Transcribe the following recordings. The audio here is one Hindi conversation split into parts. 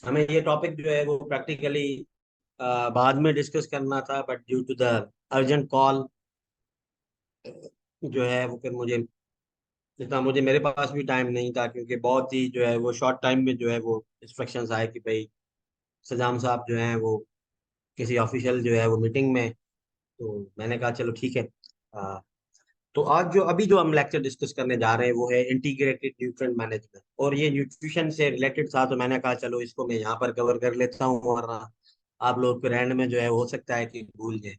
हमें ये टॉपिक जो है वो प्रैक्टिकली बाद में डिस्कस करना था, but due to the urgent call जो है वो फिर मुझे जितना मुझे मेरे पास भी टाइम नहीं था, क्योंकि बहुत ही जो है वो शॉर्ट टाइम में जो है वो इंस्ट्रक्शंस आए कि भाई सजाम साहब जो है वो किसी ऑफिशियल जो है वो मीटिंग में। तो मैंने कहा चलो ठीक है। अ, तो आज जो अभी जो हम लेक्चर डिस्कस करने जा रहे हैं वो है इंटीग्रेटेड न्यूट्रिएंट मैनेजमेंट, और ये न्यूट्रिशन से रिलेटेड था, तो मैंने कहा चलो इसको मैं यहाँ पर कवर कर लेता हूँ, वरना आप लोग फिर एंड में जो है हो सकता है कि भूल जाए।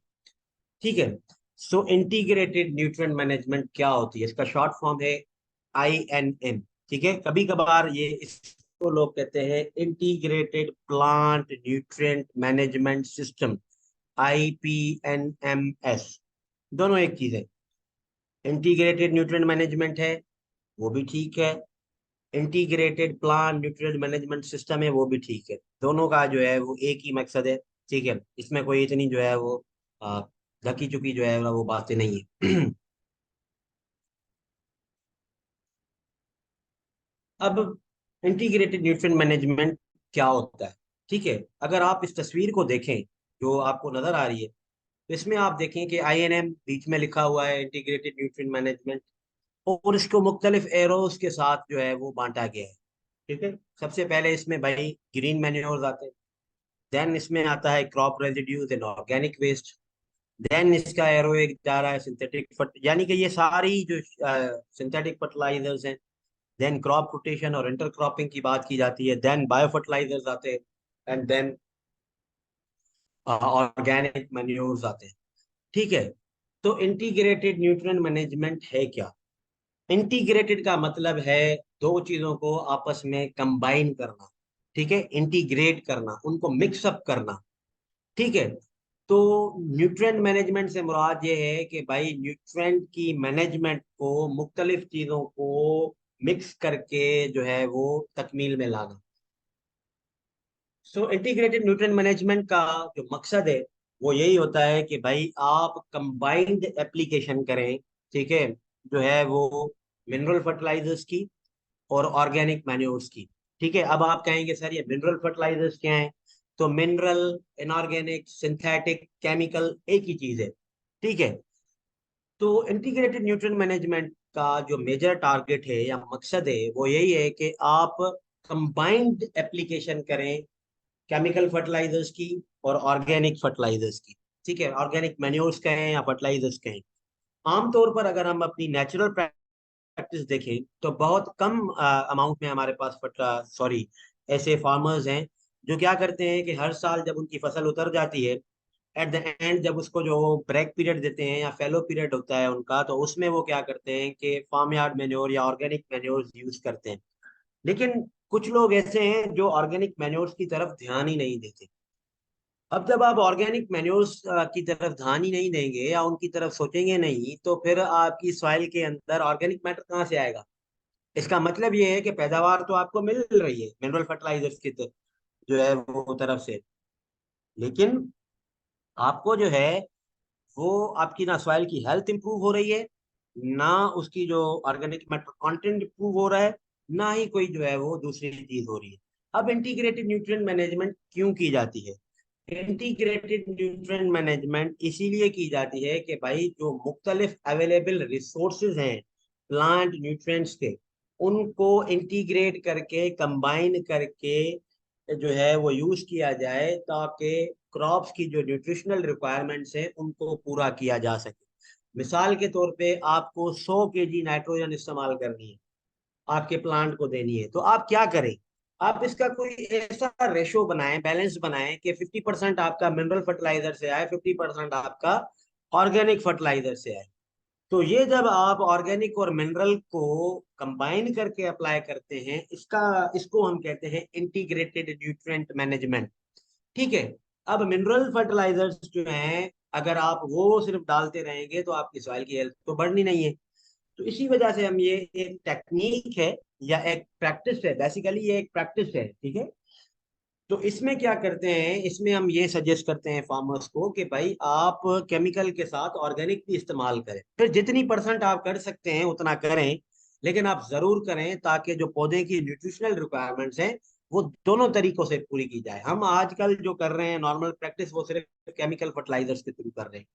ठीक है। सो इंटीग्रेटेड न्यूट्रिएंट मैनेजमेंट क्या होती है, इसका शॉर्ट फॉर्म है INM। ठीक है, कभी कभार ये इसको लोग कहते हैं integrated plant nutrient management system, IPNMS। दोनों एक चीज है। इंटीग्रेटेड न्यूट्रिएंट मैनेजमेंट है वो भी ठीक है, integrated plant nutrient management system है वो भी ठीक है। दोनों का जो है वो एक ही मकसद है। ठीक है, इसमें कोई इतनी जो है वो आ, ढकी चुकी जो है वो बातें नहीं है। अब इंटीग्रेटेड न्यूट्रिएंट मैनेजमेंट क्या होता है? ठीक है, अगर आप इस तस्वीर को देखें जो आपको नजर आ रही है, तो इसमें आप देखें कि INM बीच में लिखा हुआ है, इंटीग्रेटेड न्यूट्रिएंट मैनेजमेंट, और इसको मुख्तलिफ एरोज के साथ जो है वो बांटा गया है। ठीक है, सबसे पहले इसमें भाई ग्रीन मैन्योर्स आते हैं, देन इसमें आता है crop residues and organic waste, then इसका एरो एक जा रहा है सिंथेटिक फर्ट, यानी कि ये सारी जो सिंथेटिक फर्टिलाइजर्स हैं, देन क्रॉप रोटेशन और इंटर क्रॉपिंग की बात की जाती है, देन बायो फर्टिलाइजर्स आते हैं, एंड देन ऑर्गेनिक मैन्योर्स आते हैं। ठीक है, तो इंटीग्रेटेड न्यूट्रिएंट मैनेजमेंट है क्या? इंटीग्रेटेड का मतलब है दो चीजों को आपस में कंबाइन करना। ठीक है, इंटीग्रेट करना, उनको मिक्सअप करना। ठीक है, तो न्यूट्रिएंट मैनेजमेंट से मुराद ये है कि भाई न्यूट्रिएंट की मैनेजमेंट को मुख्तलिफ चीजों को मिक्स करके जो है वो तकमील में लाना। सो इंटीग्रेटेड न्यूट्रिएंट मैनेजमेंट का जो मकसद है वो यही होता है कि भाई आप कंबाइंड एप्लीकेशन करें। ठीक है, जो है वो मिनरल फर्टिलाइजर्स की और ऑर्गेनिक मैन्योर्स की। ठीक है, अब आप कहेंगे सर ये मिनरल फर्टिलाइजर्स क्या हैं? तो मिनरल, इनऑर्गेनिक, सिंथेटिक, केमिकल एक ही चीज है। ठीक है, तो इंटीग्रेटेड न्यूट्रिएंट मैनेजमेंट का जो मेजर टारगेट है या मकसद है वो यही है कि आप कंबाइंड एप्लीकेशन करें केमिकल फर्टिलाइजर्स की और ऑर्गेनिक फर्टिलाइजर्स की। ठीक है, ऑर्गेनिक मैन्योर्स कहें या फर्टिलाइजर्स कहें। आमतौर पर अगर हम अपनी नेचुरल प्रैक्टिस देखें तो बहुत कम अमाउंट में हमारे पास सॉरी ऐसे फार्मर्स हैं जो क्या करते हैं कि हर साल जब उनकी फसल उतर जाती है, एट द एंड जब उसको जो ब्रेक पीरियड देते हैं या फेलो पीरियड होता है उनका, तो उसमें वो क्या करते हैं कि फार्म यार्ड मैन्योर या ऑर्गेनिक मैन्योर यूज करते हैं। लेकिन कुछ लोग ऐसे हैं जो ऑर्गेनिक मैन्योर्स की तरफ ध्यान ही नहीं देते। अब जब आप ऑर्गेनिक मैन्योर्स की तरफ ध्यान ही नहीं देंगे या उनकी तरफ सोचेंगे नहीं, तो फिर आपकी सॉइल के अंदर ऑर्गेनिक मैटर कहाँ से आएगा? इसका मतलब ये है कि पैदावार तो आपको मिल रही है मिनरल फर्टिलाइजर्स की जो है वो तरफ से, लेकिन आपको जो है वो आपकी ना सॉइल की हेल्थ इंप्रूव हो रही है, ना उसकी जो ऑर्गेनिक मैटर कंटेंट इंप्रूव हो रहा है, ना ही कोई जो है वो दूसरी चीज हो रही है। अब इंटीग्रेटेड न्यूट्रिएंट मैनेजमेंट क्यों की जाती है? इंटीग्रेटेड न्यूट्रिएंट मैनेजमेंट इसीलिए की जाती है कि भाई जो मुख्तलिफ अवेलेबल रिसोर्सेज हैं प्लांट न्यूट्रिएंट्स के, उनको इंटीग्रेट करके कंबाइन करके जो है वो यूज किया जाए, ताकि क्रॉप्स की जो न्यूट्रिशनल रिक्वायरमेंट्स हैं उनको पूरा किया जा सके। मिसाल के तौर पे आपको 100 kg नाइट्रोजन इस्तेमाल करनी है, आपके प्लांट को देनी है, तो आप क्या करें? आप इसका कोई ऐसा रेशो बनाएं, बैलेंस बनाएं कि 50% आपका मिनरल फर्टिलाइजर से आए, 50% आपका ऑर्गेनिक फर्टिलाइजर से आए। तो ये जब आप ऑर्गेनिक और मिनरल को कंबाइन करके अप्लाई करते हैं, इसका इसको हम कहते हैं इंटीग्रेटेड न्यूट्रिएंट मैनेजमेंट। ठीक है, अब मिनरल फर्टिलाइजर्स जो हैं, अगर आप वो सिर्फ डालते रहेंगे तो आपकी सॉइल की हेल्थ तो बढ़नी नहीं है। तो इसी वजह से हम ये एक टेक्निक है या एक प्रैक्टिस है, बेसिकली ये एक प्रैक्टिस है। ठीक है, तो इसमें क्या करते हैं, इसमें हम ये सजेस्ट करते हैं फार्मर्स को कि भाई आप केमिकल के साथ ऑर्गेनिक भी इस्तेमाल करें, फिर जितनी परसेंट आप कर सकते हैं उतना करें, लेकिन आप जरूर करें ताकि जो पौधे की न्यूट्रिशनल रिक्वायरमेंट्स हैं वो दोनों तरीकों से पूरी की जाए। हम आजकल जो कर रहे हैं नॉर्मल प्रैक्टिस, वो सिर्फ केमिकल फर्टिलाइजर्स के थ्रू कर रहे हैं।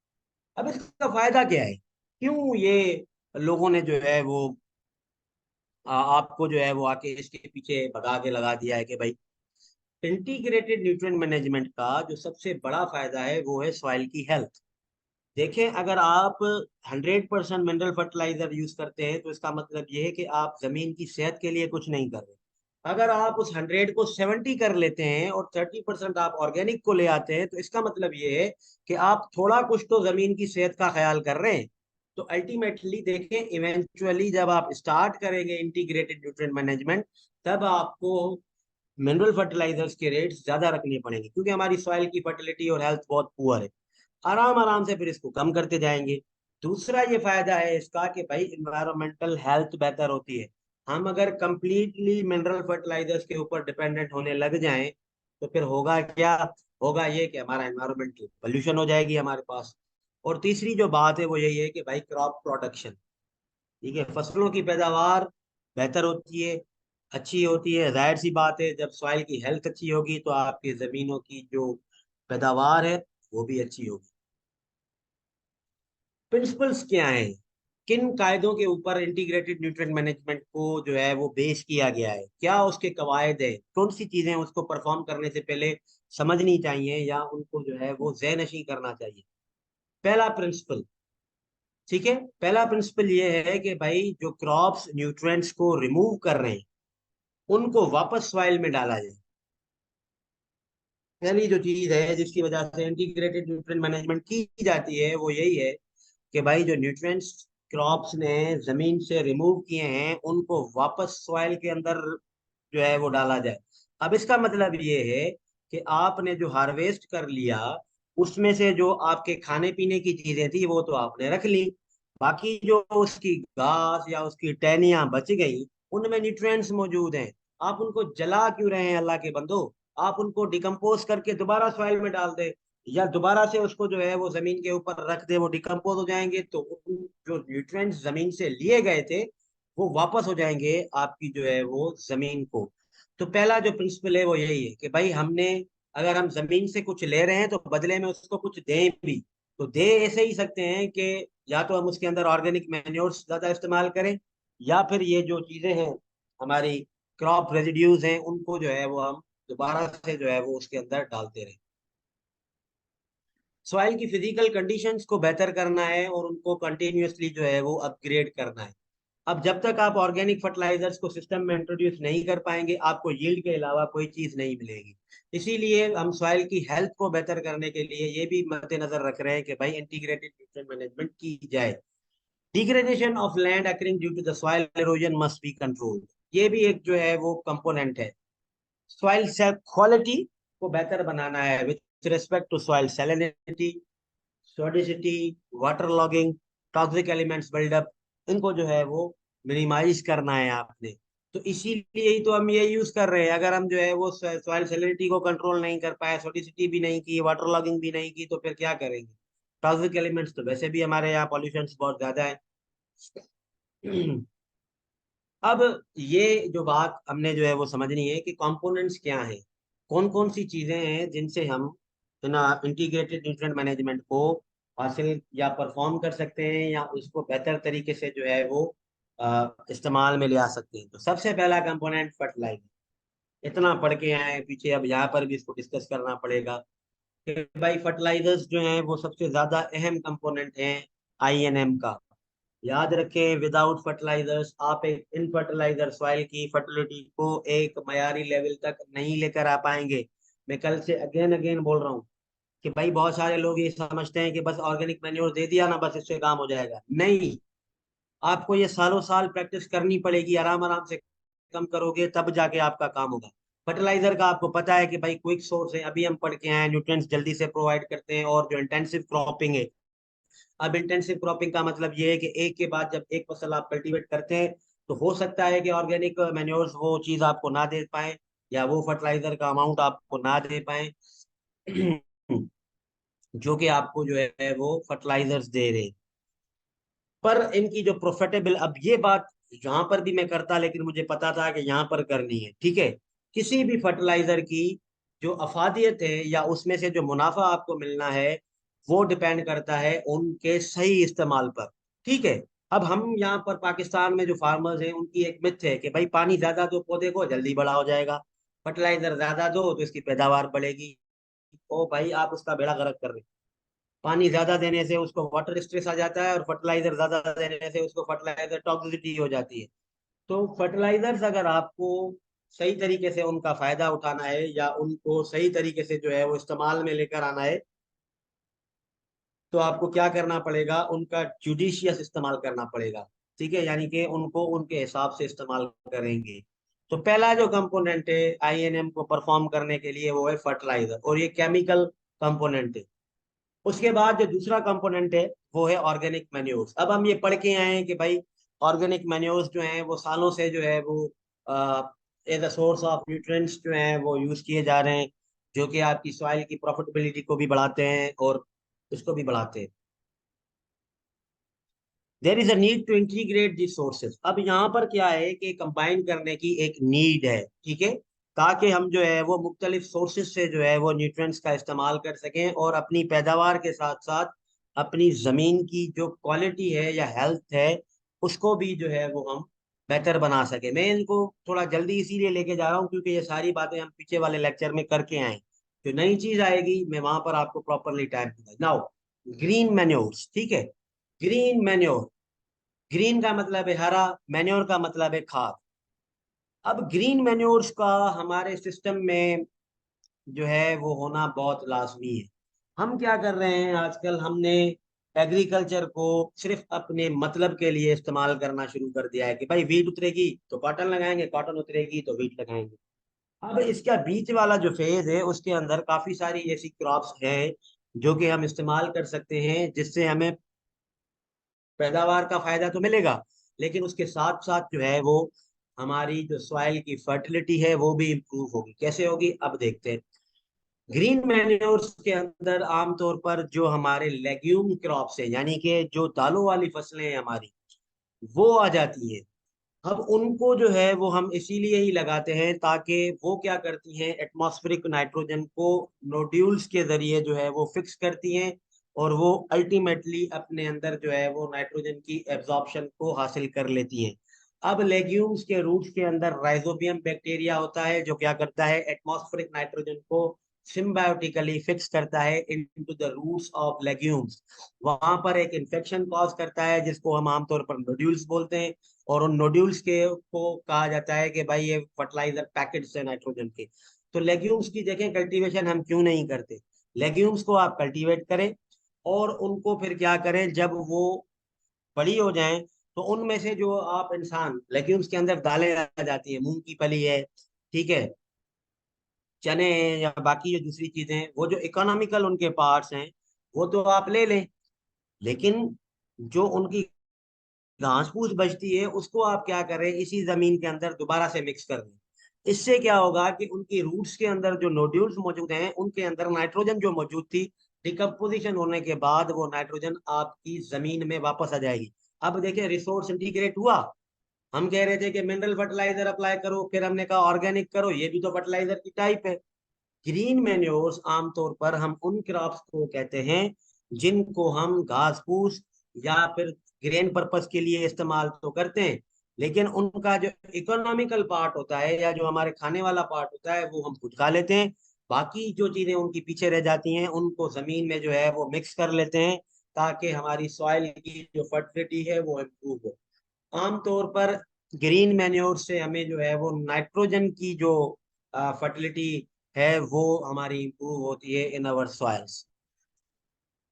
अब इसका फायदा क्या है, क्यों ये लोगों ने जो है वो आपको जो है वो आके इसके पीछे भगा के लगा दिया है कि भाई इंटीग्रेटेड न्यूट्रिएंट मैनेजमेंट का जो सबसे बड़ा फायदा है वो है सॉइल की हेल्थ। देखें, अगर आप 100% मिनरल फर्टिलाइजर यूज करते हैं तो इसका मतलब ये है कि आप जमीन की सेहत के लिए कुछ नहीं कर रहे। अगर आप उस 100 को 70 कर लेते हैं और 30% आप ऑर्गेनिक को ले आते हैं तो इसका मतलब ये है कि आप थोड़ा कुछ तो जमीन की सेहत का ख्याल कर रहे हैं। तो अल्टीमेटली देखें, इवेंचुअली जब आप स्टार्ट करेंगे इंटीग्रेटेड न्यूट्रिएंट मैनेजमेंट, तब आपको मिनरल फर्टिलाइजर्स के रेट्स ज्यादा रखने पड़ेंगे, क्योंकि हमारी सॉइल की फर्टिलिटी और हेल्थ बहुत पुअर है। आराम आराम से फिर इसको कम करते जाएंगे। दूसरा ये फायदा है इसका कि भाई इन्वायरमेंटल हेल्थ बेहतर होती है। हम अगर कंप्लीटली मिनरल फर्टिलाइजर्स के ऊपर डिपेंडेंट होने लग जाएं तो फिर होगा क्या, होगा ये कि हमारा एनवायरमेंटल पोल्यूशन हो जाएगी हमारे पास। और तीसरी जो बात है वो यही है कि भाई क्रॉप प्रोडक्शन, ठीक है, फसलों की पैदावार बेहतर होती है, अच्छी होती है। जाहिर सी बात है, जब सॉइल की हेल्थ अच्छी होगी तो आपकी जमीनों की जो पैदावार है वो भी अच्छी होगी। प्रिंसिपल्स क्या हैं, किन कायदों के ऊपर इंटीग्रेटेड न्यूट्रिएंट मैनेजमेंट को जो है वो बेस किया गया है, क्या उसके कवायद है, कौन सी चीजें उसको परफॉर्म करने से पहले समझनी चाहिए या उनको जो है वो ज़हन नशीं करना चाहिए। पहला प्रिंसिपल, ठीक है, पहला प्रिंसिपल ये है कि भाई जो क्रॉप्स न्यूट्रिएंट्स को रिमूव कर रहे हैं उनको वापस सॉइल में डाला जाए। पहली जो चीज है जिसकी वजह से इंटीग्रेटेड न्यूट्रिएंट मैनेजमेंट की जाती है वो यही है कि भाई जो न्यूट्रिएंट्स क्रॉप्स ने जमीन से रिमूव किए हैं उनको वापस सॉइल के अंदर जो है वो डाला जाए। अब इसका मतलब ये है कि आपने जो हार्वेस्ट कर लिया उसमें से जो आपके खाने पीने की चीजें थी वो तो आपने रख ली, बाकी जो उसकी घास या उसकी टहनियां बच गई उनमें न्यूट्रिएंट्स मौजूद हैं। आप उनको जला क्यों रहे हैं अल्लाह के बंदो, आप उनको डिकम्पोज करके दोबारा सॉइल में डाल दे या दोबारा से उसको जो है वो जमीन के ऊपर रख दे, वो डिकम्पोज हो जाएंगे तो जो न्यूट्रिएंट्स जमीन से लिए गए थे वो वापस हो जाएंगे आपकी जो है वो जमीन को। तो पहला जो प्रिंसिपल है वो यही है कि भाई हमने, अगर हम जमीन से कुछ ले रहे हैं तो बदले में उसको कुछ दें भी, तो दे ऐसे ही सकते हैं कि या तो हम उसके अंदर ऑर्गेनिक मैन्योर्स ज्यादा इस्तेमाल करें या फिर ये जो चीजें हैं हमारी क्रॉप रेजिड्यूज हैं उनको जो है वो हम दोबारा से जो है वो उसके अंदर डालते रहें। सॉइल की फिजिकल कंडीशंस को बेहतर करना है और उनको कंटिन्यूअसली जो है वो अपग्रेड करना है। अब जब तक आप ऑर्गेनिक फर्टिलाइजर्स को सिस्टम में इंट्रोड्यूस नहीं कर पाएंगे आपको यील्ड के अलावा कोई चीज नहीं मिलेगी। इसीलिए हम सॉइल की हेल्थ को बेहतर करने के लिए ये भी मद्देनजर रख रहे हैं कि भाई इंटीग्रेटेड न्यूट्रिएंट मैनेजमेंट की जाए। Degradation of land occurring due to the soil erosion must be controlled, ये भी एक जो है वो कंपोनेंट है। सॉइल क्वालिटी को बेहतर बनाना है with respect to soil salinity, sodicity, water logging, toxic elements buildup, इनको जो है वो मिनिमाइज करना है आपने। तो इसीलिए ही तो हम ये यूज कर रहे हैं। अगर हम जो है वो सॉइल सैलिनिटी को कंट्रोल नहीं कर पाए, सोडिसिटी भी नहीं की, वाटर लॉगिंग भी नहीं की, तो फिर क्या करेंगे। टॉक्सिक एलिमेंट्स तो वैसे भी हमारे यहाँ पॉल्यूशन बहुत ज्यादा है। अब ये जो बात हमने जो है वो समझनी है कि कंपोनेंट्स क्या हैं, कौन कौन सी चीजें हैं जिनसे हम इंटीग्रेटेड न्यूट्रिएंट मैनेजमेंट को हासिल या परफॉर्म कर सकते हैं या उसको बेहतर तरीके से जो है वो इस्तेमाल में ले आ सकते हैं। तो सबसे पहला कंपोनेंट फर्टिलाइजर। इतना पढ़ के आए पीछे, अब यहाँ पर भी इसको डिस्कस करना पड़ेगा कि भाई फर्टिलाइजर्स जो हैं वो सबसे ज्यादा अहम कंपोनेंट हैं आईएनएम का। याद रखें, विदाउट फर्टिलाइजर्स आप एक इन फर्टिलाइजर सॉइल की फर्टिलिटी को एक मयारी लेवल तक नहीं लेकर आ पाएंगे। मैं कल से अगेन अगेन बोल रहा हूँ कि भाई बहुत सारे लोग ये समझते हैं कि बस ऑर्गेनिक मैन्योर दे दिया ना बस इससे काम हो जाएगा, नहीं। आपको ये सालों साल प्रैक्टिस करनी पड़ेगी, आराम आराम से कम करोगे तब जाके आपका काम होगा। फर्टिलाइजर का आपको पता है कि भाई क्विक सोर्स है, अभी हम पढ़ के आए, न्यूट्रिएंट्स जल्दी से प्रोवाइड करते हैं। और जो इंटेंसिव क्रॉपिंग है, अब इंटेंसिव क्रॉपिंग का मतलब ये है कि एक के बाद जब एक फसल आप कल्टीवेट करते हैं तो हो सकता है कि ऑर्गेनिक मैन्योर्स वो चीज आपको ना दे पाए या वो फर्टिलाइजर का अमाउंट आपको ना दे पाए जो कि आपको जो है वो फर्टिलाइजर्स दे रहे हैं। पर इनकी जो प्रॉफिटेबल, अब ये बात यहाँ पर भी मैं करता, लेकिन मुझे पता था कि यहाँ पर करनी है, ठीक है। किसी भी फर्टिलाइजर की जो अफादियत है या उसमें से जो मुनाफा आपको मिलना है, वो डिपेंड करता है उनके सही इस्तेमाल पर, ठीक है। अब हम यहाँ पर पाकिस्तान में जो फार्मर्स हैं उनकी एक मिथ है कि भाई पानी ज्यादा दो पौधे को जल्दी बड़ा हो जाएगा, फर्टिलाइजर ज्यादा दो तो इसकी पैदावार बढ़ेगी। ओ भाई, आप उसका बेड़ा गर्क कर रहे हैं। पानी ज्यादा देने से उसको वाटर स्ट्रेस आ जाता है, और फर्टिलाइजर ज्यादा देने से उसको फर्टिलाइजर टॉक्सिसिटी हो जाती है। तो फर्टिलाइजर्स अगर आपको सही तरीके से उनका फायदा उठाना है या उनको सही तरीके से जो है वो इस्तेमाल में लेकर आना है, तो आपको क्या करना पड़ेगा, उनका जुडिशियस इस्तेमाल करना पड़ेगा, ठीक है। यानी कि उनको उनके हिसाब से इस्तेमाल करेंगे। तो पहला जो कंपोनेंट है आईएनएम को परफॉर्म करने के लिए, वो है फर्टिलाइजर, और ये केमिकल कंपोनेंट है। उसके बाद जो दूसरा कंपोनेंट है वो है ऑर्गेनिक मैन्योर्स। अब हम ये पढ़ के आए हैं कि भाई ऑर्गेनिक मैन्योर्स जो हैं वो सालों से जो है वो as a source of nutrients जो हैं वो यूज किए जा रहे हैं, जो कि आपकी सॉइल की प्रॉफिटेबिलिटी को भी बढ़ाते हैं और उसको भी बढ़ाते हैं। There is a need to integrate the sources. अब यहाँ पर क्या है कि कंबाइन करने की एक नीड है, ठीक है, ताकि हम जो है वो मुख्तलिफ सोर्सेज से जो है वो न्यूट्रिएंट्स का इस्तेमाल कर सकें, और अपनी पैदावार के साथ साथ अपनी जमीन की जो क्वालिटी है या हेल्थ है उसको भी जो है वो हम बेहतर बना सके। मैं इनको थोड़ा जल्दी इसीलिए लेके जा रहा हूँ क्योंकि ये सारी बातें हम पीछे वाले लेक्चर में करके आए। जो नई चीज आएगी मैं वहां पर आपको प्रॉपरली टाइम दूंगा। नाउ ग्रीन मैन्योर्स, ठीक है। ग्रीन मैन्योर, ग्रीन का मतलब है हरा, मैन्योर का मतलब है खाद। अब ग्रीन मैन्योर्स का हमारे सिस्टम में जो है वो होना बहुत लाजमी है। हम क्या कर रहे हैं आजकल, हमने एग्रीकल्चर को सिर्फ अपने मतलब के लिए इस्तेमाल करना शुरू कर दिया है कि भाई वीट उतरेगी तो कॉटन लगाएंगे, कॉटन उतरेगी तो वीट लगाएंगे। अब इसका बीच वाला जो फेज है उसके अंदर काफी सारी ऐसी क्रॉप्स हैं जो कि हम इस्तेमाल कर सकते हैं, जिससे हमें पैदावार का फायदा तो मिलेगा, लेकिन उसके साथ साथ जो है वो हमारी जो सॉइल की फर्टिलिटी है वो भी इम्प्रूव होगी। कैसे होगी अब देखते हैं। ग्रीन मैन्योर्स के अंदर आमतौर पर जो हमारे लेग्यूम क्रॉप्स है, यानी कि जो दालों वाली फसलें हैं हमारी, वो आ जाती है। अब उनको जो है वो हम इसीलिए ही लगाते हैं ताकि वो क्या करती हैं, एटमॉस्फेरिक नाइट्रोजन को नोड्यूल्स के जरिए जो है वो फिक्स करती हैं, और वो अल्टीमेटली अपने अंदर जो है वो नाइट्रोजन की एब्जॉर्प्शन को हासिल कर लेती हैं। अब लेग्यूम्स के रूट्स के अंदर राइजोबियम बैक्टीरिया होता है जो क्या करता है, एटमॉस्फेरिक नाइट्रोजन को सिम्बायोटिकली फिक्स करता है into the roots of legumes. वहां पर एक इन्फेक्शन कॉज करता है जिसको हम आमतौर पर नोड्यूल्स बोलते हैं, और उन नोड्यूल्स के को कहा जाता है कि भाई ये फर्टिलाइजर पैकेट्स है नाइट्रोजन के। तो लेग्यूम्स की देखें कल्टीवेशन हम क्यों नहीं करते। लेग्यूम्स को आप कल्टीवेट करें, और उनको फिर क्या करें, जब वो बड़ी हो जाएं तो उनमें से जो आप इंसान लेग्यूम्स के अंदर दालें आ जाती है, मूंग की फली है, ठीक है, चने हैं, या बाकी जो दूसरी चीजें हैं, वो जो इकोनॉमिकल उनके पार्ट्स हैं वो तो आप ले लें, लेकिन जो उनकी घास फूस बचती है उसको आप क्या करें, इसी जमीन के अंदर दोबारा से मिक्स कर दें। इससे क्या होगा कि उनकी रूट्स के अंदर जो नोड्यूल्स मौजूद हैं उनके अंदर नाइट्रोजन जो मौजूद थी, डिकम्पोजिशन होने के बाद वो नाइट्रोजन आपकी जमीन में वापस आ जाएगी। अब देखिए रिसोर्स इंटीग्रेट हुआ। हम कह रहे थे कि मिनरल फर्टिलाइजर अप्लाई करो, फिर हमने कहा ऑर्गेनिक करो, ये भी तो फर्टिलाइजर की टाइप है। ग्रीन मैन्योर्स आमतौर पर हम उन क्रॉप्स को कहते हैं जिनको हम घास फूस या फिर ग्रेन पर्पस के लिए इस्तेमाल तो करते हैं, लेकिन उनका जो इकोनॉमिकल पार्ट होता है या जो हमारे खाने वाला पार्ट होता है वो हम खुद खा लेते हैं। बाकी जो चीजें उनकी पीछे रह जाती हैं उनको जमीन में जो है वो मिक्स कर लेते हैं, ताकि हमारी सॉइल की जो फर्टिलिटी है वो इम्प्रूव हो। आमतौर पर ग्रीन मैन्योर से हमें जो है वो नाइट्रोजन की जो फर्टिलिटी है वो हमारी इंप्रूव होती है इन अवर सॉइल्स।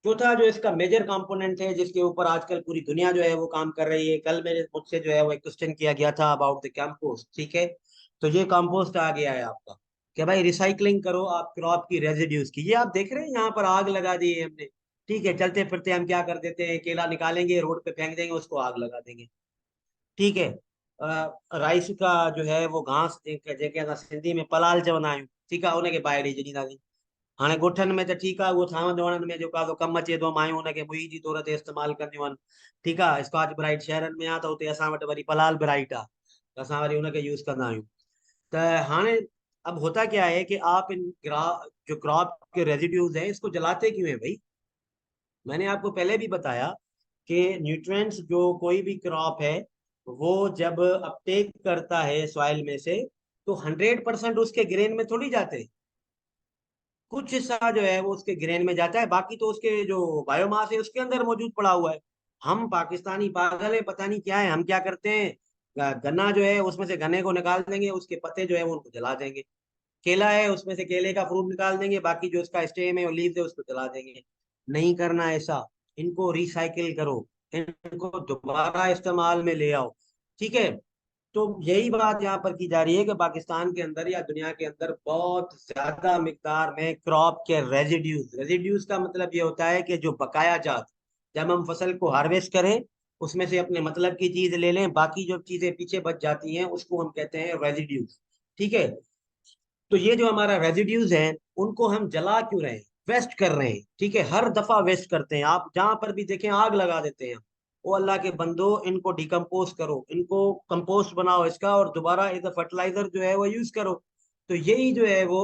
चौथा जो इसका मेजर कंपोनेंट है जिसके ऊपर आजकल पूरी दुनिया जो है वो काम कर रही है, कल मेरे मुझसे जो है वो एक क्वेश्चन किया गया था अबाउट द कंपोस्ट, ठीक है। तो ये कंपोस्ट आ गया है आपका कि भाई रिसाइकलिंग करो आप क्रॉप की रेजिड्यूज की। ये आप देख रहे हैं यहाँ पर आग लगा दी है हमने, ठीक है। चलते फिरते हम क्या कर देते हैं, केला निकालेंगे रोड पे फेंक देंगे, उसको आग लगा देंगे, ठीक है। राइस का जो है वो घास जेके असां सिंधी में पलाल चवंदा आहियूं, ठीकु आहे, उनखे बाहि ॾेई छॾींदासीं। हाणे ॻोठनि में त ठीकु आहे, उहो सावंद वणनि में जेको आहे कमु अचे थो, मायूं हुनखे मुई जी तौर ते इस्तेमालु कंदियूं आहिनि। ठीकु आहे, स्कॉच ब्राइट शहरनि में आहे, त उते असां वटि वरी पलाल ब्राइट आहे, त असां वरी हुनखे यूज़ कंदा आहियूं। तो हाने अब होता क्या है कि आप इन जो क्रॉप के रेजिड्यूज हैं इसको जलाते क्यों हैं भाई? मैंने आपको पहले भी बताया कि न्यूट्रिएंट्स जो कोई भी क्रॉप है वो जब अपटेक करता है सॉइल में से, तो 100% उसके ग्रेन में थोड़ी जाते हैं। कुछ हिस्सा जो है वो उसके ग्रेन में जाता है, बाकी तो उसके जो बायोमास है उसके अंदर मौजूद पड़ा हुआ है। हम पाकिस्तानी पागल है, पता नहीं क्या है, हम क्या करते हैं, गन्ना जो है उसमें से गन्ने को निकाल देंगे, उसके पत्ते जो है वो उनको जला देंगे। केला है, उसमें से केले का फ्रूट निकाल देंगे, बाकी जो उसका स्टेम है और लीव है उसको जला देंगे। नहीं करना ऐसा, इनको रिसाइकिल करो, इनको दोबारा इस्तेमाल में ले आओ। ठीक है, तो यही बात यहाँ पर की जा रही है कि पाकिस्तान के अंदर या दुनिया के अंदर बहुत ज्यादा मिकदार में क्रॉप के रेजिड्यूज, रेजिड्यूज का मतलब ये होता है कि जो बकाया जात, जब हम फसल को हार्वेस्ट करें उसमें से अपने मतलब की चीज ले लें, बाकी जो चीजें पीछे बच जाती हैं उसको हम कहते हैं रेजिड्यूज। ठीक है, तो ये जो हमारा रेजिड्यूज है उनको हम जला क्यों रहे हैं, वेस्ट कर रहे हैं। ठीक है, हर दफा वेस्ट करते हैं, आप जहां पर भी देखें आग लगा देते हैं। ओ अल्लाह के बंदो, इनको डिकम्पोज करो, इनको कंपोस्ट बनाओ इसका, और दोबारा एज अ फर्टिलाइजर जो है वो यूज करो। तो यही जो है वो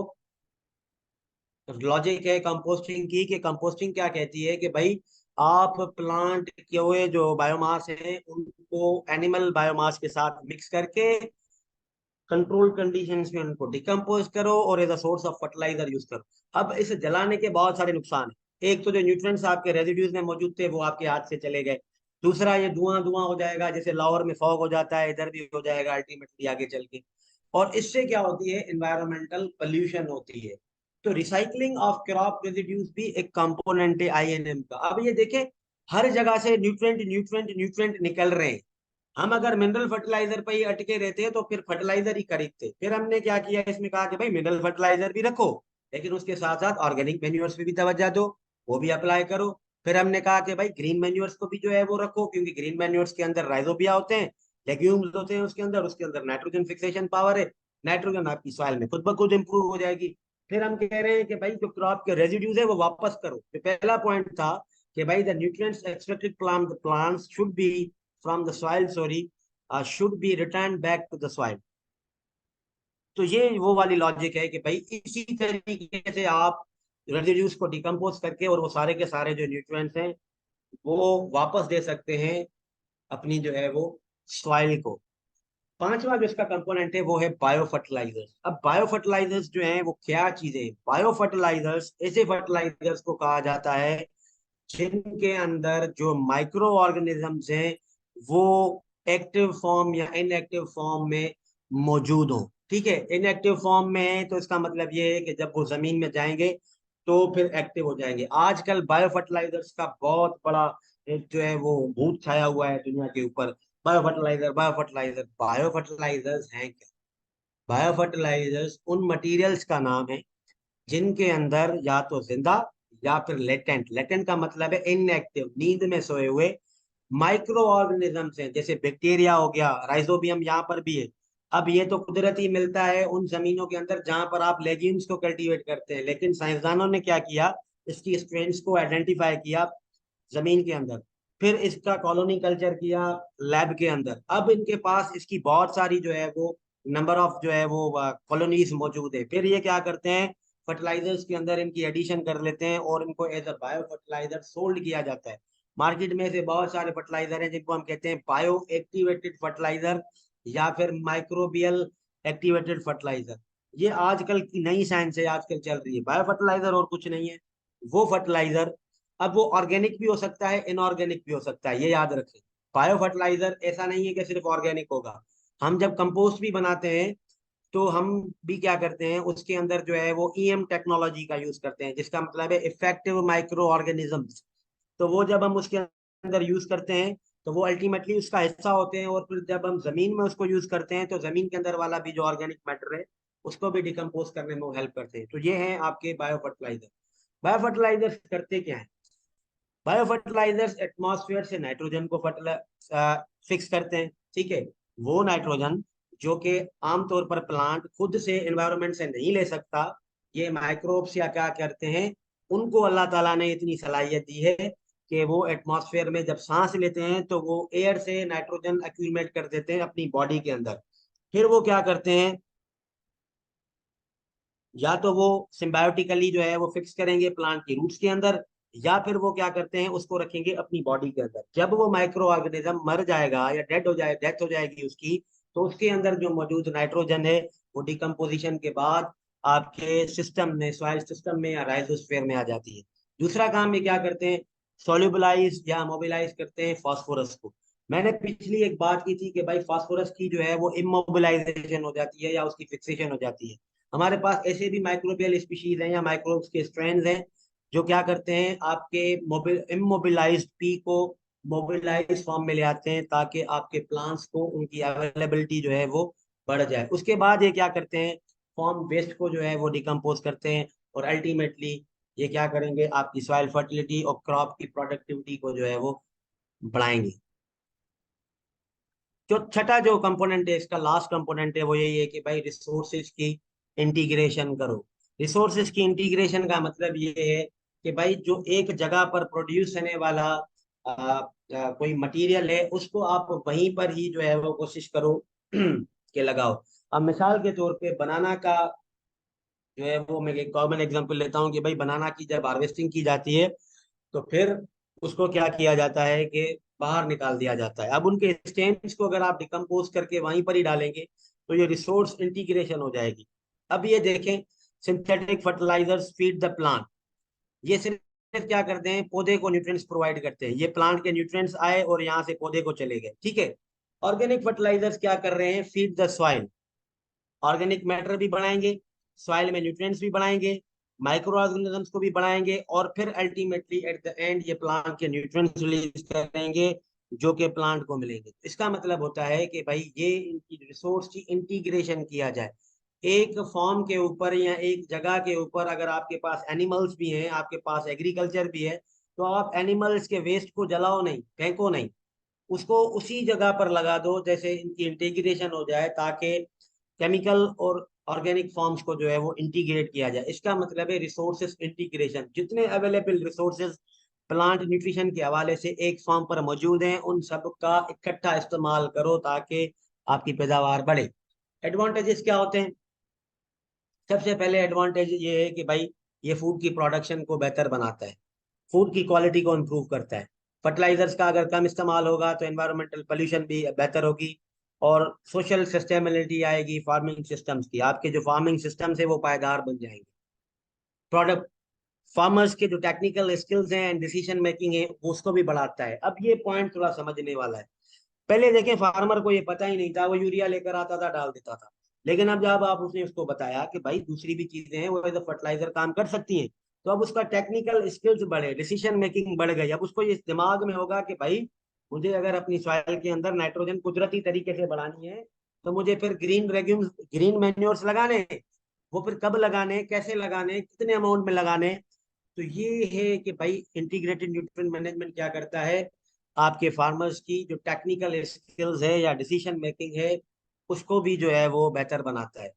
लॉजिक है कंपोस्टिंग की, कि कंपोस्टिंग क्या कहती है कि भाई आप प्लांट के जो बायोमास है उनको एनिमल बायोमास के साथ मिक्स करके कंट्रोल कंडीशंस में उनको डिकम्पोज करो और as a source of fertiliser use करो। अब इसे जलाने के बहुत सारे नुकसान हैं। एक तो जो न्यूट्रिएंट्स आपके रेजिड्यूज में मौजूद थे वो आपके हाथ से चले गए। दूसरा, ये धुआं धुआं हो जाएगा, जैसे लाहौर में फॉग हो जाता है, इधर भी हो जाएगा अल्टीमेटली आगे चल के। और इससे क्या होती है, एनवायरमेंटल पोल्यूशन होती है। तो रिसाइकलिंग ऑफ क्रॉप रेजिड्यूज भी एक कंपोनेंट है आईएनएम का। अब ये देखें, हर जगह से न्यूट्रिएंट न्यूट्रिएंट न्यूट्रिएंट निकल रहे हैं। हम अगर मिनरल फर्टिलाइजर पे ही अटके रहते तो फिर फर्टिलाइजर ही खरीदते। फिर हमने क्या किया, इसमें कहा कि भाई मिनरल फर्टिलाइजर भी रखो, लेकिन उसके साथ साथ ऑर्गेनिक मेन्यूर्स पे भी तवज्जो दो, वो भी अप्लाई करो। फिर हमने कहा कि भाई ग्रीन मेन्यूर्स को भी जो है वो रखो, क्योंकि ग्रीन मेन्यूर्स के अंदर राइजोबिया होते हैं, लेग्यूम्स होते हैं उसके अंदर नाइट्रोजन फिक्सेशन पावर है, नाइट्रोजन आपकी सॉइल में खुद ब खुद इंप्रूव हो जाएगी। फिर हम कह रहे हैं कि भाई जो क्रॉप के रेजिड्यूज है वो वापस करो। तो पहला पॉइंट था कि भाई the nutrients extracted from the plants should be from the soil, sorry, should be returned back to the soil। तो ये वो वाली लॉजिक है कि भाई इसी तरीके से आप रेजिड्यूज को डिकम्पोज करके और वो सारे के सारे जो न्यूट्रिएंट्स हैं वो वापस दे सकते हैं अपनी जो है वो सॉइल को। पांचवा जो इसका कंपोनेंट है वो है बायो फर्टिलाइजर्स। अब बायो फर्टिलाइजर्स जो है वो क्या चीजें, बायो फर्टिलाइजर्स ऐसे फर्टिलाइजर्स को कहा जाता है जिनके अंदर जो माइक्रो ऑर्गेनिजम्स हैं वो एक्टिव फॉर्म या इनएक्टिव फॉर्म में मौजूद हो। ठीक है, इनएक्टिव फॉर्म में है तो इसका मतलब ये है कि जब वो जमीन में जाएंगे तो फिर एक्टिव हो जाएंगे। आजकल बायो फर्टिलाइजर्स का बहुत बड़ा एक जो है वो भूत छाया हुआ है दुनिया के ऊपर। Bio fertiliser, bio fertiliser, bio fertilisers हैं क्या? बायो फर्टिलाइजर्स उन मटेरियल्स का नाम है जिनके अंदर या तो जिंदा या फिर लेटेंट, लेटेंट का मतलब है इनएक्टिव, नींद में सोए हुए माइक्रो ऑर्गेनिजम्स हैं। जैसे बैक्टीरिया हो गया, राइजोबियम यहाँ पर भी है। अब ये तो कुदरती मिलता है उन जमीनों के अंदर जहां पर आप लेग्यूम्स को कल्टीवेट करते हैं, लेकिन साइंसदानों ने क्या किया, इसकी स्ट्रेन्स को आइडेंटिफाई किया जमीन के अंदर, फिर इसका कॉलोनी कल्चर किया लैब के अंदर। अब इनके पास इसकी बहुत सारी जो है वो नंबर ऑफ जो है वो कॉलोनीज मौजूद है। फिर ये क्या करते हैं, फर्टिलाइजर्स के अंदर इनकी एडिशन कर लेते हैं और इनको as a bio fertiliser sold किया जाता है। मार्केट में से बहुत सारे फर्टिलाइजर हैं जिनको हम कहते हैं बायो एक्टिवेटेड फर्टिलाइजर या फिर माइक्रोबियल एक्टिवेटेड फर्टिलाइजर। ये आजकल की नई साइंस है, आजकल चल रही है। बायो फर्टिलाइजर और कुछ नहीं है, वो फर्टिलाइजर, अब वो ऑर्गेनिक भी हो सकता है इनऑर्गेनिक भी हो सकता है, ये याद रखें। बायो फर्टिलाइजर ऐसा नहीं है कि सिर्फ ऑर्गेनिक होगा। हम जब कंपोस्ट भी बनाते हैं तो हम भी क्या करते हैं, उसके अंदर जो है वो ईएम टेक्नोलॉजी का यूज करते हैं, जिसका मतलब है इफेक्टिव माइक्रो ऑर्गेनिजम्स। तो वो जब हम उसके अंदर यूज करते हैं तो वो अल्टीमेटली उसका हिस्सा होते हैं, और फिर जब हम जमीन में उसको यूज करते हैं तो जमीन के अंदर वाला भी जो ऑर्गेनिक मैटर है उसको भी डिकम्पोज करने में वो हेल्प करते हैं। तो ये हैं आपके बायो फर्टिलाइजर। बायो फर्टिलाइजर करते क्या है, बायो फर्टिलाइजर्स एटमॉस्फेयर से नाइट्रोजन को फिक्स करते हैं। ठीक है, वो नाइट्रोजन जो कि आमतौर पर प्लांट खुद से एनवायरनमेंट से नहीं ले सकता, ये माइक्रोब्स या क्या करते हैं, उनको अल्लाह ताला ने इतनी सलाहियत दी है कि वो एटमॉस्फेयर में जब सांस लेते हैं तो वो एयर से नाइट्रोजन एक्यूमुलेट कर देते हैं अपनी बॉडी के अंदर। फिर वो क्या करते हैं, या तो वो सिम्बायोटिकली जो है वो फिक्स करेंगे प्लांट की रूट्स के अंदर, या फिर वो क्या करते हैं उसको रखेंगे अपनी बॉडी के अंदर। जब वो माइक्रो ऑर्गेनिज्म मर जाएगा या डेथ हो जाएगी उसकी, तो उसके अंदर जो मौजूद नाइट्रोजन है वो डिकम्पोजिशन के बाद आपके सिस्टम में, सॉइल सिस्टम में या राइजोस्फीयर में आ जाती है। दूसरा काम ये क्या करते हैं, सोल्यूबलाइज या मोबिलाइज करते हैं फास्फोरस को। मैंने पिछली एक बात की थी कि भाई फास्फोरस की जो है वो इमोबिलाइजेशन हो जाती है या उसकी फिक्सेशन हो जाती है। हमारे पास ऐसे भी माइक्रोबियल स्पीशीज हैं या माइक्रोब्स के स्ट्रेंड्स हैं जो क्या करते हैं, आपके मोबिल इमोबिलाइज्ड पी को मोबिलाइज फॉर्म में ले आते हैं ताकि आपके प्लांट्स को उनकी अवेलेबिलिटी जो है वो बढ़ जाए। उसके बाद ये क्या करते हैं, फॉर्म वेस्ट को जो है वो डिकम्पोज करते हैं, और अल्टीमेटली ये क्या करेंगे, आपकी सॉइल फर्टिलिटी और क्रॉप की प्रोडक्टिविटी को जो है वो बढ़ाएंगे। जो छठा जो कंपोनेंट है, इसका लास्ट कंपोनेंट है, वो यही है कि भाई रिसोर्सेज की इंटीग्रेशन करो। रिसोर्सेज की इंटीग्रेशन का मतलब ये है कि भाई जो एक जगह पर प्रोड्यूस होने वाला कोई मटेरियल है उसको आप वहीं पर ही जो है वो कोशिश करो कि लगाओ। अब मिसाल के तौर पे बनाना का जो है वो मैं एक कॉमन एग्जांपल लेता हूँ कि भाई बनाना की जब हार्वेस्टिंग की जाती है तो फिर उसको क्या किया जाता है कि बाहर निकाल दिया जाता है। अब उनके स्टेम्स को अगर आप डिकम्पोज करके वहीं पर ही डालेंगे तो ये रिसोर्स इंटीग्रेशन हो जाएगी। अब ये देखें, synthetic fertilisers feed the plant, ये सिर्फ क्या करते हैं, पौधे को न्यूट्रिएंट्स प्रोवाइड करते हैं। ये प्लांट के न्यूट्रिएंट्स आए और यहाँ से पौधे को चले गए, ठीक है। ऑर्गेनिक फर्टिलाइजर्स क्या कर रहे हैं, feed the soil, organic matter भी बढ़ाएंगे, सॉइल में न्यूट्रिएंट्स भी बढ़ाएंगे, माइक्रो ऑर्गेनिजम्स को भी बढ़ाएंगे, और फिर अल्टीमेटली एट द एंड ये प्लांट के न्यूट्रिएंट्स रिलीज करेंगे जो कि प्लांट को मिलेंगे। इसका मतलब होता है कि भाई ये इनकी रिसोर्स की इंटीग्रेशन किया जाए। एक फॉर्म के ऊपर या एक जगह के ऊपर अगर आपके पास एनिमल्स भी हैं, आपके पास एग्रीकल्चर भी है, तो आप एनिमल्स के वेस्ट को जलाओ नहीं, फेंको नहीं, उसको उसी जगह पर लगा दो जैसे इनकी इंटीग्रेशन हो जाए, ताकि केमिकल और ऑर्गेनिक फॉर्म्स को जो है वो इंटीग्रेट किया जाए। इसका मतलब है रिसोर्सेज इंटीग्रेशन। जितने अवेलेबल रिसोर्सेज प्लांट न्यूट्रिशन के हवाले से एक फॉर्म पर मौजूद हैं उन सब का इकट्ठा इस्तेमाल करो ताकि आपकी पैदावार बढ़े। एडवांटेजेस क्या होते हैं, सबसे पहले एडवांटेज ये है कि भाई ये फूड की प्रोडक्शन को बेहतर बनाता है, फूड की क्वालिटी को इम्प्रूव करता है। फर्टिलाइजर्स का अगर कम इस्तेमाल होगा तो एनवायरमेंटल पोल्यूशन भी बेहतर होगी, और सोशल सस्टेनेबिलिटी आएगी फार्मिंग सिस्टम्स की, आपके जो फार्मिंग सिस्टम्स है वो पायदार बन जाएंगे। प्रोडक्ट फार्मर्स के जो टेक्निकल स्किल्स हैं एंड डिसीजन मेकिंग है वो उसको भी बढ़ाता है। अब ये पॉइंट थोड़ा समझने वाला है। पहले देखें, फार्मर को ये पता ही नहीं था, वो यूरिया लेकर आता था डाल देता था। लेकिन अब जब आप उसने उसको बताया कि भाई दूसरी भी चीजें हैं वो एज अ फर्टिलाइजर काम कर सकती हैं, तो अब उसका टेक्निकल स्किल्स बढ़े, डिसीजन मेकिंग बढ़ गई। अब उसको ये दिमाग में होगा कि भाई मुझे अगर अपनी सॉइल के अंदर नाइट्रोजन कुदरती तरीके से बढ़ानी है तो मुझे फिर ग्रीन रेग्यूम्स, ग्रीन मैन्योर्स लगाने हैं। वो फिर कब लगाने, कैसे लगाने, कितने अमाउंट में लगाने। तो ये है कि भाई इंटीग्रेटेड न्यूट्रिएंट मैनेजमेंट क्या करता है, आपके फार्मर्स की जो टेक्निकल स्किल्स है या डिसीजन मेकिंग है उसको भी जो है वो बेहतर बनाता है।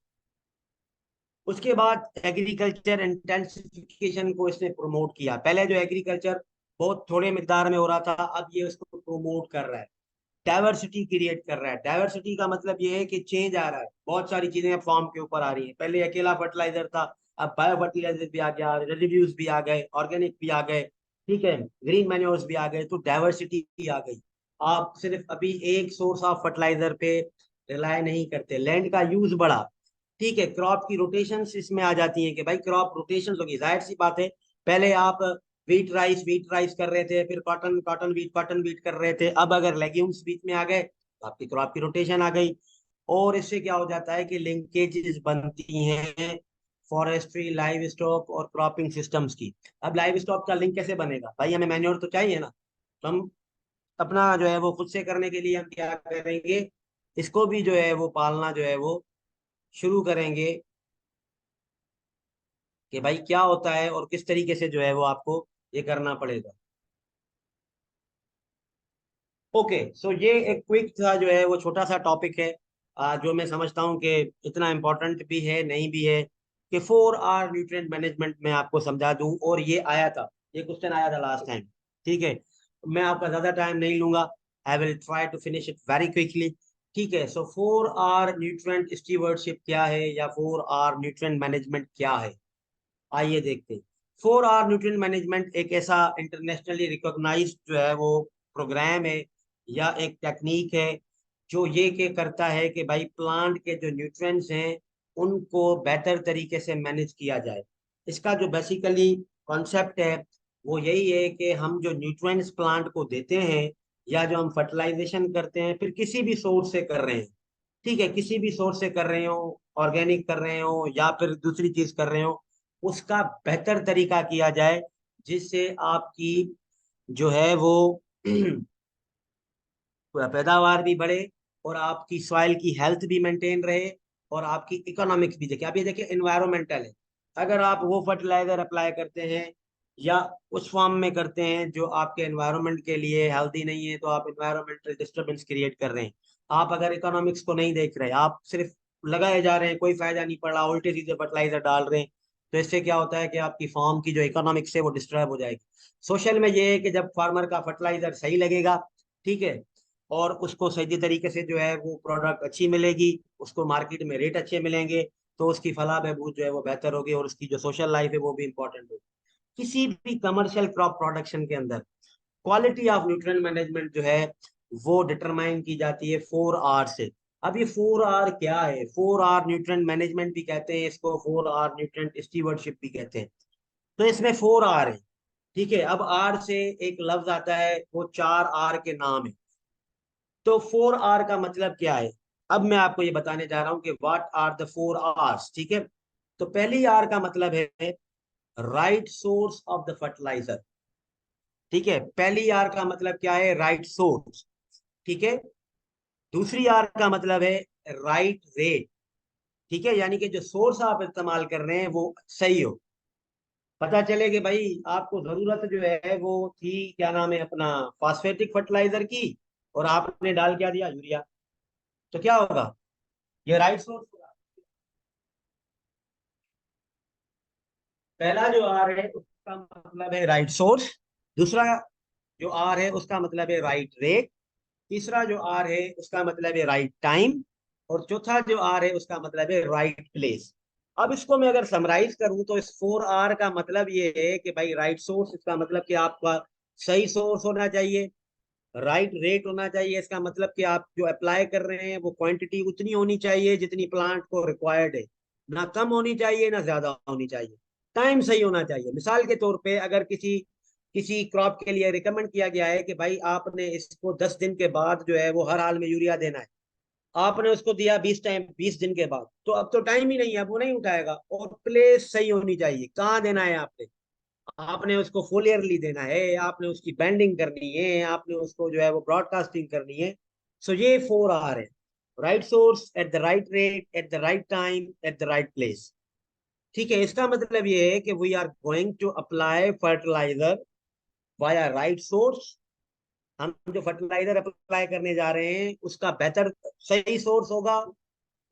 उसके बाद एग्रीकल्चर इंटेंसिफिकेशन को इसने प्रमोट किया। पहले जो एग्रीकल्चर बहुत थोड़े मिकदार में हो रहा था, अब ये उसको प्रमोट कर रहा है, डाइवर्सिटी क्रिएट कर रहा है। डाइवर्सिटी का मतलब ये है कि चेंज आ रहा है, बहुत सारी चीजें अब फॉर्म के ऊपर आ रही हैं। पहले अकेला फर्टिलाइजर था, अब बायो फर्टिलाइजर भी आ गया, रेसिड्यूज भी आ गए, ऑर्गेनिक भी आ गए, ठीक है, ग्रीन मैन्योर्स भी आ गए, तो डाइवर्सिटी भी आ गई। आप सिर्फ अभी एक सोर्स ऑफ फर्टिलाइजर पे रिलाय नहीं करते, लैंड का यूज बढ़ा, ठीक है। क्रॉप की रोटेशंस इसमें आ जाती हैं कि भाई क्रॉप रोटेशंस होगी, जाहिर सी बात है। पहले आप वीट राइस कर रहे थे, फिर कॉटन वीट कर रहे थे, अब अगर लेग्यूम्स बीच में आ गए तो आपकी क्रॉप की रोटेशन आ गई। और इससे क्या हो जाता है कि लिंकेजेस बनती हैं फॉरेस्ट्री, लाइव स्टॉक और क्रॉपिंग सिस्टम्स की। अब लाइव स्टॉक का लिंक कैसे बनेगा, भाई हमें मैन्योर तो चाहिए ना, तो हम अपना जो है वो खुद से करने के लिए हम क्या करेंगे, इसको भी जो है वो पालना जो है वो शुरू करेंगे कि भाई क्या होता है और किस तरीके से जो है वो आपको ये करना पड़ेगा। ओके, सो ये एक क्विक था जो है वो छोटा सा टॉपिक है, जो मैं समझता हूँ कि इतना इम्पोर्टेंट भी है नहीं भी है। कि 4R न्यूट्रिएंट मैनेजमेंट में आपको समझा दूं, और ये आया था, ये क्वेश्चन आया था लास्ट टाइम। ठीक है, मैं आपका ज्यादा टाइम नहीं लूंगा, I will try to finish it very quickly. ठीक है, सो 4R न्यूट्रिएंट स्टीवर्डशिप क्या है, या 4R न्यूट्रिएंट मैनेजमेंट क्या है, आइए देखते हैं। 4R न्यूट्रिएंट मैनेजमेंट एक ऐसा इंटरनेशनली रिकॉग्नाइज्ड जो है वो प्रोग्राम है, या एक टेक्निक है, जो ये के करता है कि भाई प्लांट के जो न्यूट्रिएंट्स हैं उनको बेहतर तरीके से मैनेज किया जाए। इसका जो बेसिकली कॉन्सेप्ट है वो यही है कि हम जो न्यूट्रिएंट्स प्लांट को देते हैं, या जो हम फर्टिलाइजेशन करते हैं, फिर किसी भी सोर्स से कर रहे हैं, ठीक है, किसी भी सोर्स से कर रहे हो, ऑर्गेनिक कर रहे हो या फिर दूसरी चीज कर रहे हो, उसका बेहतर तरीका किया जाए, जिससे आपकी जो है वो पैदावार भी बढ़े, और आपकी सॉइल की हेल्थ भी मेंटेन रहे, और आपकी इकोनॉमिक्स भी देखिए। आप ये देखिए, एनवायरमेंटल है, अगर आप वो फर्टिलाइजर अप्लाई करते हैं या उस फॉर्म में करते हैं जो आपके एनवायरनमेंट के लिए हेल्दी नहीं है, तो आप एनवायरमेंटल डिस्टर्बेंस क्रिएट कर रहे हैं। आप अगर इकोनॉमिक्स को नहीं देख रहे, आप सिर्फ लगाए जा रहे हैं, कोई फायदा नहीं पड़ रहा, उल्टे सीधे फर्टिलाइजर डाल रहे हैं, तो इससे क्या होता है कि आपकी फार्म की जो इकोनॉमिक्स है वो डिस्टर्ब हो जाएगी। सोशल में ये है कि जब फार्मर का फर्टिलाइजर सही लगेगा, ठीक है, और उसको सही तरीके से जो है वो प्रोडक्ट अच्छी मिलेगी, उसको मार्केट में रेट अच्छे मिलेंगे, तो उसकी फलाह बहबूद जो है वो बेहतर होगी, और उसकी जो सोशल लाइफ है वो भी इंपॉर्टेंट होगी। किसी भी कमर्शियल क्रॉप प्रोडक्शन के अंदर क्वालिटी ऑफ न्यूट्रिएंट मैनेजमेंट जो है वो डिटरमाइन की जाती है 4R से। अब ये 4R क्या है? 4R न्यूट्रिएंट मैनेजमेंट भी कहते हैं इसको, 4R न्यूट्रिएंट स्टीवर्डशिप भी कहते हैं। तो इसमें 4R है, ठीक है। अब आर से एक लफ्ज आता है, वो 4R के नाम है। तो 4R का मतलब क्या है? अब मैं आपको ये बताने जा रहा हूं कि व्हाट आर द 4Rs, ठीक है। तो पहली आर का मतलब है right source of the fertiliser, ठीक है। पहली आर का मतलब क्या है? राइट सोर्स, ठीक है। दूसरी आर का मतलब है राइट रेट, ठीक है, यानी कि जो सोर्स आप इस्तेमाल कर रहे हैं वो सही हो। पता चले कि भाई आपको जरूरत जो है वो थी, क्या नाम है अपना, फास्फेटिक फर्टिलाइजर की, और आपने डाल क्या दिया? यूरिया। तो क्या होगा? ये राइट सोर्स होगा। पहला जो आर है उसका मतलब है राइट सोर्स, दूसरा जो आर है उसका मतलब है राइट रेट, तीसरा जो आर है उसका मतलब है राइट टाइम, और चौथा जो आर है उसका मतलब है राइट प्लेस। अब इसको मैं अगर समराइज करूं तो इस 4R का मतलब ये है कि भाई राइट सोर्स, इसका मतलब कि आपका सही सोर्स होना चाहिए। राइट रेट होना चाहिए, इसका मतलब कि आप जो अप्लाई कर रहे हैं वो क्वांटिटी उतनी होनी चाहिए जितनी प्लांट को रिक्वायर्ड है, ना कम होनी चाहिए ना ज्यादा होनी चाहिए। टाइम सही होना चाहिए। मिसाल के तौर पे अगर किसी किसी क्रॉप के लिए रिकमेंड किया गया है कि भाई आपने इसको 10 दिन के बाद जो है वो हर हाल में यूरिया देना है, आपने उसको दिया 20 दिन के बाद, तो अब तो टाइम ही नहीं है, अब वो नहीं उठाएगा। और प्लेस सही होनी चाहिए, कहाँ देना है आपने, आपने उसको फोलियरली देना है, आपने उसकी बैंडिंग करनी है, आपने उसको जो है वो ब्रॉडकास्टिंग करनी है। सो ये 4R है, right source at the right rate at the right time at the right place. ठीक है, इसका मतलब ये है कि we are going to apply fertiliser via right source. हम जो फर्टिलाइजर अप्लाई करने जा रहे हैं उसका बेहतर सही सोर्स होगा,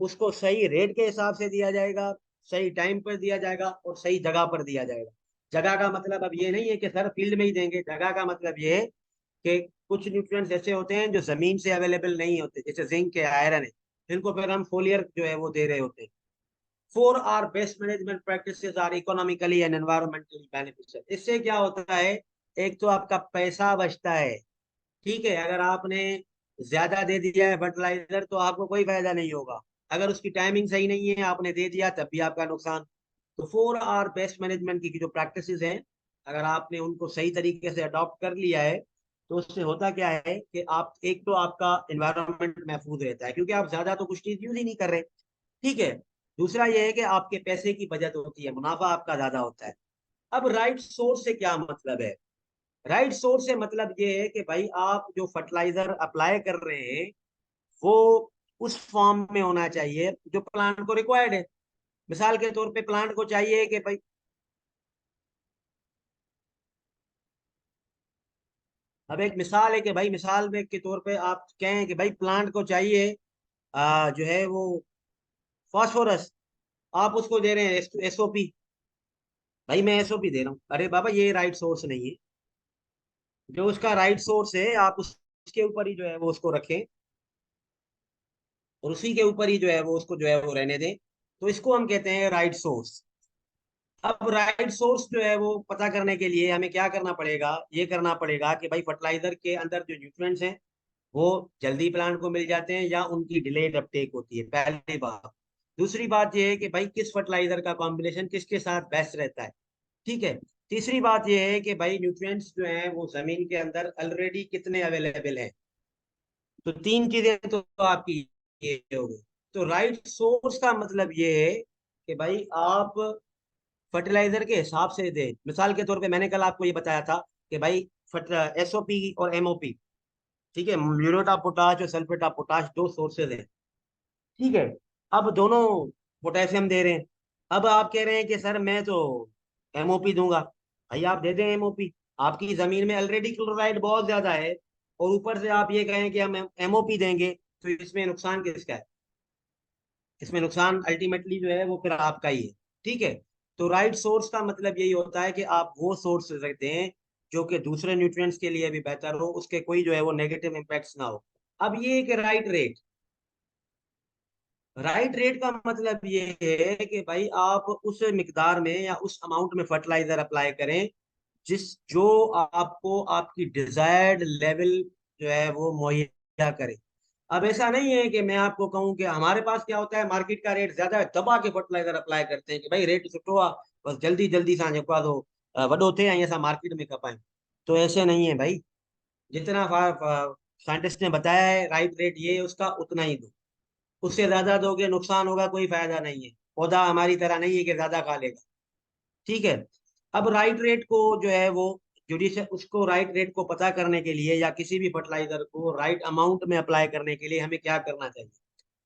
उसको सही रेट के हिसाब से दिया जाएगा, सही टाइम पर दिया जाएगा, और सही जगह पर दिया जाएगा। जगह का मतलब अब ये नहीं है कि सर फील्ड में ही देंगे, जगह का मतलब ये है कि कुछ न्यूट्रिएंट्स ऐसे होते हैं जो जमीन से अवेलेबल नहीं होते, जैसे जिंक है, आयरन है, इनको फिर हम फोलियर जो है वो दे रहे होते हैं। 4R best management practices are economically and environmentally beneficial. इससे क्या होता है? एक तो आपका पैसा बचता है, ठीक है। अगर आपने ज्यादा दे दिया है फर्टिलाइजर तो आपको कोई फायदा नहीं होगा, अगर उसकी टाइमिंग सही नहीं है, आपने दे दिया तब भी आपका नुकसान। तो 4R बेस्ट मैनेजमेंट की जो प्रैक्टिसेस हैं, अगर आपने उनको सही तरीके से अडॉप्ट कर लिया है, तो उससे होता क्या है कि आप, एक तो आपका एनवायरनमेंट महफूज रहता है क्योंकि आप ज्यादा तो कुछ चीज यूज ही नहीं कर रहे, ठीक है। दूसरा ये है कि आपके पैसे की बचत होती है, मुनाफा आपका ज्यादा होता है। अब राइट सोर्स से क्या मतलब है? राइट सोर्स से मतलब ये है कि भाई आप जो फर्टिलाइजर अप्लाई कर रहे हैं वो उस फॉर्म में होना चाहिए जो प्लांट को रिक्वायर्ड है। मिसाल के तौर पे प्लांट को चाहिए कि भाई, अब एक मिसाल है कि भाई, मिसाल में के तौर पे आप कहें कि भाई प्लांट को चाहिए जो है वो फास्फोरस, आप उसको दे रहे हैं एसओपी। भाई मैं एसओपी दे रहा हूँ, अरे बाबा ये राइट सोर्स नहीं है। जो उसका राइट सोर्स है आप उसके ऊपर ही जो है वो उसको रखें, और उसी के ऊपर ही जो है वो उसको जो है वो रहने दें। तो इसको हम कहते हैं राइट सोर्स। अब राइट सोर्स जो है वो पता करने के लिए हमें क्या करना पड़ेगा, ये करना पड़ेगा कि भाई फर्टिलाइजर के अंदर जो न्यूट्रिएंट्स हैं वो जल्दी प्लांट को मिल जाते हैं या उनकी डिलेड अपटेक होती है, पहली बात। दूसरी बात ये है कि भाई किस फर्टिलाइजर का कॉम्बिनेशन किसके साथ बेस्ट रहता है। ठीक है। तीसरी बात ये है कि भाई न्यूट्रिएंट्स जो हैं वो जमीन के अंदर ऑलरेडी कितने अवेलेबल हैं। तो तीन चीजें तो आपकी ये हो गई। तो राइट सोर्स का मतलब ये है कि भाई आप फर्टिलाइजर के हिसाब से दें। मिसाल के तौर पे मैंने कल आपको ये बताया था कि भाई एसओपी और एमओपी, ठीक है, म्यूरेट ऑफ पोटाश और सल्फेट ऑफ पोटाश दो सोर्सेज हैं। ठीक है। अब दोनों पोटेशियम दे रहे हैं। अब आप कह रहे हैं कि सर मैं तो एमओपी दूंगा। भाई आप दे दें एमओपी। आपकी जमीन में ऑलरेडी क्लोराइड बहुत ज्यादा है, और ऊपर से आप ये कहें कि हम एमओपी देंगे, तो इसमें नुकसान किसका है। इसमें नुकसान अल्टीमेटली जो है वो फिर आपका ही है। ठीक है। तो राइट सोर्स का मतलब यही होता है कि आप वो सोर्स दें जो कि दूसरे न्यूट्रिएंट्स के लिए भी बेहतर हो, उसके कोई जो है वो नेगेटिव इम्पैक्ट्स ना हो। अब ये कि राइट रेट, राइट रेट का मतलब ये है कि भाई आप उस मिकदार में या उस अमाउंट में फर्टिलाइजर अप्लाई करें जिस जो आपको आपकी डिजायर्ड लेवल जो है वो मुहैया करे। अब ऐसा नहीं है कि मैं आपको कहूं कि हमारे पास क्या होता है, मार्केट का रेट ज्यादा है, दबा के फर्टिलाइजर अप्लाई करते हैं कि भाई रेट सुठो हुआ, बस जल्दी जल्दी सा जेको आहे वॾो थिए ऐं असां मार्केट में कपाएं। तो ऐसे नहीं है भाई। जितना साइंटिस्ट ने बताया है राइट रेट ये है, उसका उतना ही दो। उससे ज्यादा दोगे नुकसान होगा, कोई फायदा नहीं है। पौधा हमारी तरह नहीं है कि ज्यादा खा लेगा। ठीक है। अब राइट रेट को जो है वो जुडिशियल, उसको राइट रेट को पता करने के लिए या किसी भी फर्टिलाइजर को राइट अमाउंट में अप्लाई करने के लिए हमें क्या करना चाहिए।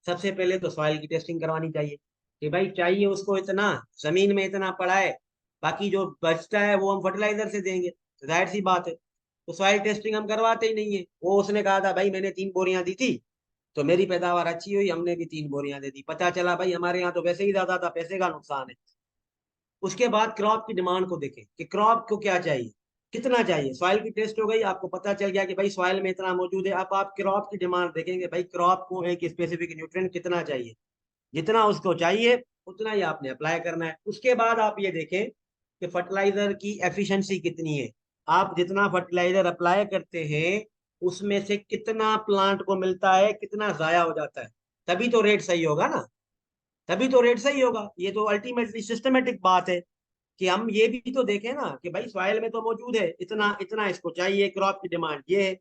सबसे पहले तो सॉइल की टेस्टिंग करवानी चाहिए कि भाई चाहिए उसको इतना, जमीन में इतना पड़ा है, बाकी जो बचता है वो हम फर्टिलाइजर से देंगे, तो जाहिर सी बात है। तो सॉइल टेस्टिंग हम करवाते ही नहीं है। वो उसने कहा था भाई मैंने 3 बोरियां दी थी, तो मेरी पैदावार अच्छी हुई, हमने भी 3 बोरियां दे दी। पता चला भाई हमारे यहाँ तो वैसे ही ज्यादा था, पैसे का नुकसान है। उसके बाद क्रॉप की डिमांड को देखें कि क्रॉप को क्या चाहिए, कितना चाहिए। सॉइल की टेस्ट हो गई, आपको पता चल गया कि भाई सॉइल में इतना मौजूद है। अब आप क्रॉप की डिमांड देखेंगे, भाई क्रॉप को एक स्पेसिफिक न्यूट्रिएंट कितना चाहिए, जितना उसको चाहिए उतना ही आपने अप्लाई करना है। उसके बाद आप ये देखें कि फर्टिलाइजर की एफिशिएंसी कितनी है। आप जितना फर्टिलाइजर अप्लाई करते हैं उसमें से कितना प्लांट को मिलता है, कितना जाया हो जाता है, तभी तो रेट सही होगा ना। तभी तो रेट सही होगा। ये तो अल्टीमेटली सिस्टमेटिक बात है कि हम ये भी तो देखें ना कि भाई सॉइल में तो मौजूद है इतना, इतना इसको चाहिए, क्रॉप की डिमांड ये है।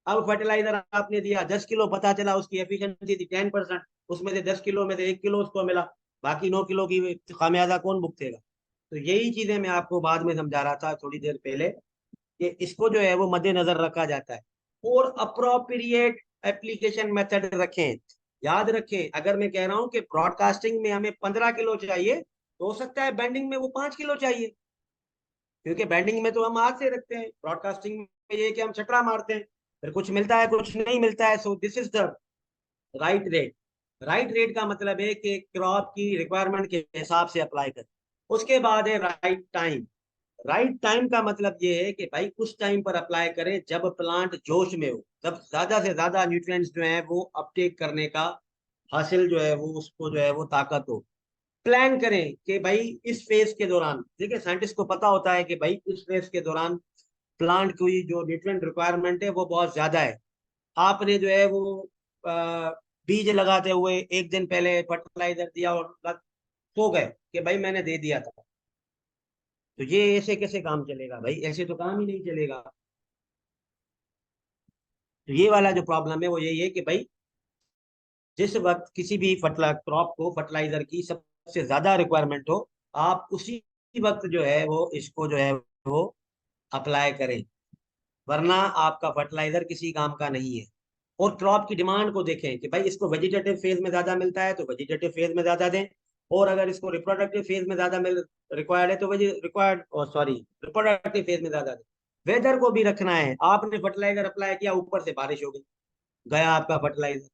अब फर्टिलाइजर आपने दिया 10 किलो, पता चला उसकी एफिशिएंसी थी 10%, उसमें से 10 किलो में से 1 किलो उसको मिला, बाकी 9 किलो की खामियाजा कौन भुगतेगा। तो यही चीजें मैं आपको बाद में समझा रहा था थोड़ी देर पहले, कि इसको जो है वो मद्देनजर रखा जाता है। और अप्रोप्रिएट एप्लीकेशन मेथड रखें। याद रखें, अगर मैं कह रहा हूं कि ब्रॉडकास्टिंग में हमें 15 किलो चाहिए, तो हो सकता है बैंडिंग में वो 5 किलो चाहिए, क्योंकि बैंडिंग में तो हम हाथ से रखते हैं, ब्रॉडकास्टिंग में ये कि हम छटरा मारते हैं, फिर कुछ मिलता है कुछ नहीं मिलता है। So this is the right rate. Right rate का मतलब है कि क्रॉप की रिक्वायरमेंट के हिसाब से अप्लाई करें। उसके बाद है राइट टाइम। राइट टाइम का मतलब ये है कि भाई उस टाइम पर अप्लाई करें जब प्लांट जोश में हो, तब ज्यादा से ज्यादा न्यूट्रिएंट्स जो है वो अपटेक करने का हासिल जो है वो उसको जो है वो ताकत हो। प्लान करें कि भाई इस फेज के दौरान, देखिए साइंटिस्ट को पता होता है कि भाई इस फेज के दौरान प्लांट की जो न्यूट्रिएंट रिक्वायरमेंट है वो बहुत ज्यादा है। आपने जो है वो अ, बीज लगाते हुए एक दिन पहले फर्टिलाइजर दिया और सो गए कि भाई मैंने दे दिया था, तो ये ऐसे कैसे काम चलेगा भाई, ऐसे तो काम ही नहीं चलेगा। तो ये वाला जो प्रॉब्लम है वो यही है कि भाई जिस वक्त किसी भी फर्टिलाइजर क्रॉप को फर्टिलाइजर की सबसे ज्यादा रिक्वायरमेंट हो, आप उसी वक्त जो है वो इसको जो है वो अप्लाई करें, वरना आपका फर्टिलाइजर किसी काम का नहीं है। और क्रॉप की डिमांड को देखें कि भाई इसको वेजिटेटिव फेज में ज्यादा मिलता है तो वेजिटेटिव फेज में ज्यादा दें, और अगर इसको रिप्रोडक्टिव फेज में ज्यादा मिल रिक्वायर्ड है तो रिक्वायर्ड सॉरी रिप्रोडक्टिव फेज में ज्यादा दें। वेदर को भी रखना है। आपने फर्टिलाइजर अप्लाई किया, ऊपर से बारिश हो गई, गया आपका फर्टिलाइजर।